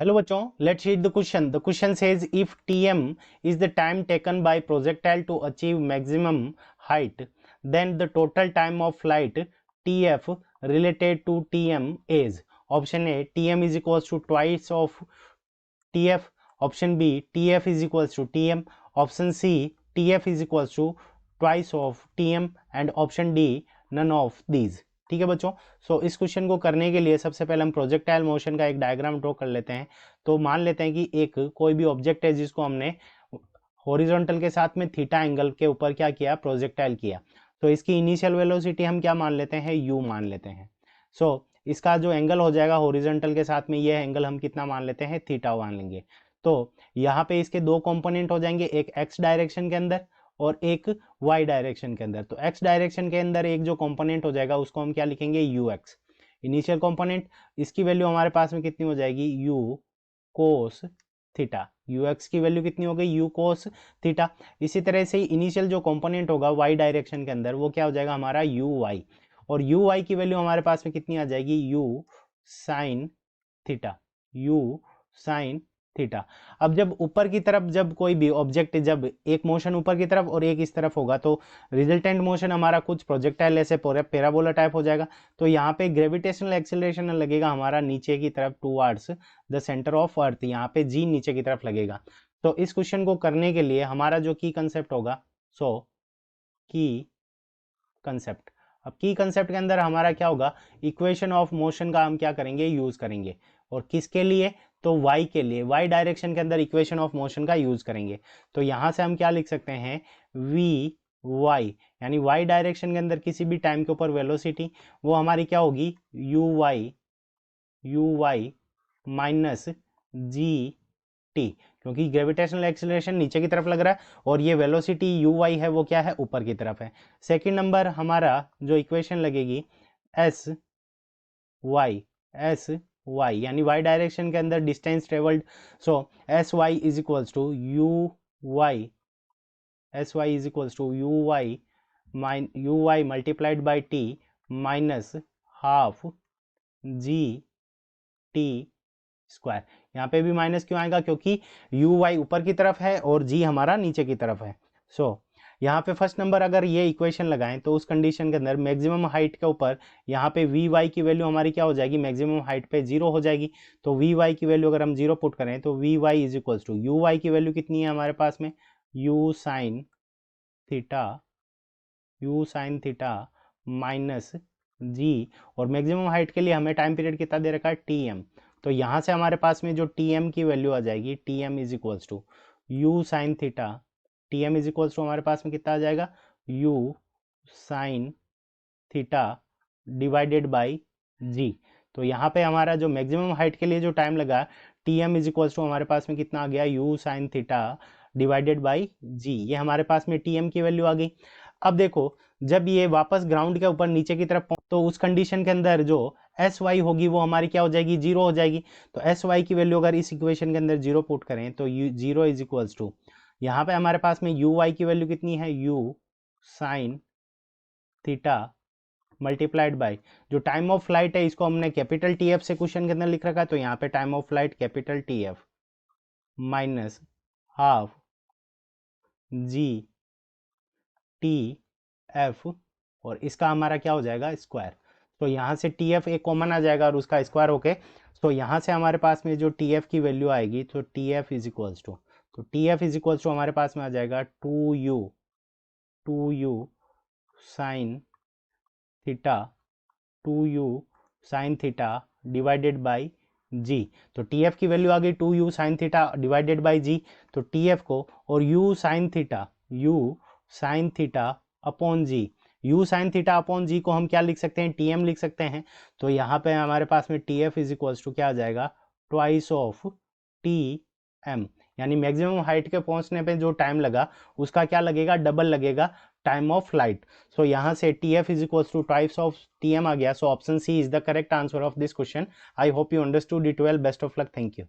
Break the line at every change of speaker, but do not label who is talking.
Hello बच्चों, let's read the question. The question says if Tm is the time taken by projectile to achieve maximum height, then the total time of flight Tf related to Tm is. Option A, Tm is equals to twice of Tf. Option B, Tf is equals to Tm. Option C, Tf is equals to twice of Tm. And option D, none of these. ठीक है बच्चों, सो इस question को करने के लिए सबसे पहले हम प्रोजेक्टाइल मोशन का एक डायग्राम ड्रॉ कर लेते हैं। तो मान लेते हैं कि एक कोई भी ऑब्जेक्ट है जिसको हमने हॉरिजॉन्टल के साथ में थीटा एंगल के ऊपर क्या किया, प्रोजेक्टाइल किया। तो इसकी इनिशियल वेलोसिटी हम क्या मान लेते हैं, u मान लेते हैं। सो इसका जो एंगल हो जाएगा हॉरिजॉन्टल के साथ में, ये एंगल हम कितना मान लेते हैं, थीटा मान लेंगे। तो यहाँ पे इसके दो कंपोनेंट हो जाएंगे, एक x डायरेक्शन के अंदर और एक y डायरेक्शन के अंदर। तो x डायरेक्शन के अंदर एक जो कंपोनेंट हो जाएगा उसको हम क्या लिखेंगे, ux इनिशियल कंपोनेंट। इसकी वैल्यू हमारे पास में कितनी हो जाएगी, u कोस थीटा। ux की वैल्यू कितनी हो गई, u कोस थीटा। इसी तरह से इनिशियल जो कंपोनेंट होगा y डायरेक्शन के अंदर वो क्या हो जाएगा हमारा uy, और uy की वैल्यू हमारे पास में कितनी आ जाएगी, u sine theta, u sine theta. अब जब ऊपर की तरफ जब कोई भी ऑब्जेक्ट, जब एक मोशन ऊपर की तरफ और एक इस तरफ होगा तो रिजल्टेंट मोशन हमारा कुछ प्रोजेक्टाइल ऐसे पैराबोला टाइप हो जाएगा। तो यहाँ पे ग्रेविटेशनल एक्सेलरेशन लगेगा हमारा नीचे की तरफ towards the centre of earth, यहाँ पे जी नीचे की तरफ लगेगा। तो इस क्वेश्चन को करने के लिए हमारा जो की कंसेप्ट होगा, सो की कंसेप्ट। अब की कंसेप्ट के अंदर हमारा क्या होगा, इक्वेशन ऑफ मोशन का हम क्या करेंगे, यूज करेंगे। और किसके लिए, तो y के लिए, y डायरेक्शन के अंदर इक्वेशन ऑफ मोशन का यूज करेंगे। तो यहां से हम क्या लिख सकते हैं, vy यानी y डायरेक्शन के अंदर किसी भी टाइम के ऊपर वेलोसिटी वो हमारी क्या होगी, uy माइनस जी टी, क्योंकि ग्रेविटेशनल एक्सेलरेशन नीचे की तरफ लग रहा है और ये वेलोसिटी uy है वो क्या है, ऊपर की तरफ है। सेकंड नंबर हमारा जो इक्वेशन लगेगी sy यानी y डायरेक्शन के अंदर distance travelled. So sy is equals to uy multiplied by t minus half g t square. यहाँ पे भी माइनस क्यों आएगा, क्योंकि uy ऊपर की तरफ है और g हमारा नीचे की तरफ है। सो यहाँ पे फर्स्ट नंबर अगर ये इक्वेशन लगाएं तो उस कंडीशन के अंदर मैक्सिमम हाइट के ऊपर यहाँ पे vy की वैल्यू हमारी क्या हो जाएगी, मैक्सिमम हाइट पे 0 हो जाएगी। तो vy की वैल्यू अगर हम 0 पुट करें तो vy is equals to uy की वैल्यू कितनी है हमारे पास में, u sine theta minus g, और मैक्सिमम हाइट के लिए हमें टाइम पीरियड कितना दे रखा है, tm। तो यहाँ से हमारे पास में जो tm की वैल्यू आ जाएगी, tm is equals to u sine theta, tm is equals to हमारे पास में कितना आ जाएगा, u sine theta divided by G. तो यहाँ पे हमारा जो मैक्सिमम हाइट के लिए जो टाइम लगा, tm इज इक्वल्स टू हमारे पास में कितना आ गया, u sine theta divided by G. ये हमारे पास में tm की वैल्यू आ गई। अब देखो जब ये वापस ग्राउंड के ऊपर नीचे की तरफ तो उस कंडीशन के अंदर जो sy होगी वो हमारी क्या हो जाएगी, 0 हो जाएगी। तो sy की वैल्यू अगर इस इक्वेशन के अंदर 0 पुट करें तो 0 इज इक्वल्स टू, यहाँ पे हमारे पास में uy की वैल्यू कितनी है, u sine theta multiplied by जो टाइम ऑफ फ्लाइट है, इसको हमने कैपिटल TF से क्वेश्चन के अंदर लिख रखा है। तो यहाँ पे time of flight capital TF minus half g T F, और इसका हमारा क्या हो जाएगा, स्क्वायर। तो यहाँ से TF एक कॉमन आ जाएगा और उसका स्क्वायर होके, तो यहाँ से हमारे पास में जो TF की वैल्यू आएगी, तो TF इज इक्वल्स टू, तो TF इज इक्वल्स टू हमारे पास में आ जाएगा 2u sine theta, 2u sine theta divided by G. तो TF की वैल्यू आ गई 2u sine theta divided by G. तो TF को और u sine theta upon G, u sine theta upon G को हम क्या लिख सकते हैं, tm लिख सकते हैं। तो यहाँ पे हमारे पास में TF इज इक्वल्स टू क्या आ जाएगा, ट्वाइस ऑफ tm, यानी मैक्सिमम हाइट के पहुंचने पे जो टाइम लगा उसका क्या लगेगा, डबल लगेगा टाइम ऑफ फ्लाइट। सो यहाँ से TF is equals to twice of TM आ गया। So option C is the correct answer of this question. I hope you understood it well. Best of luck, thank you.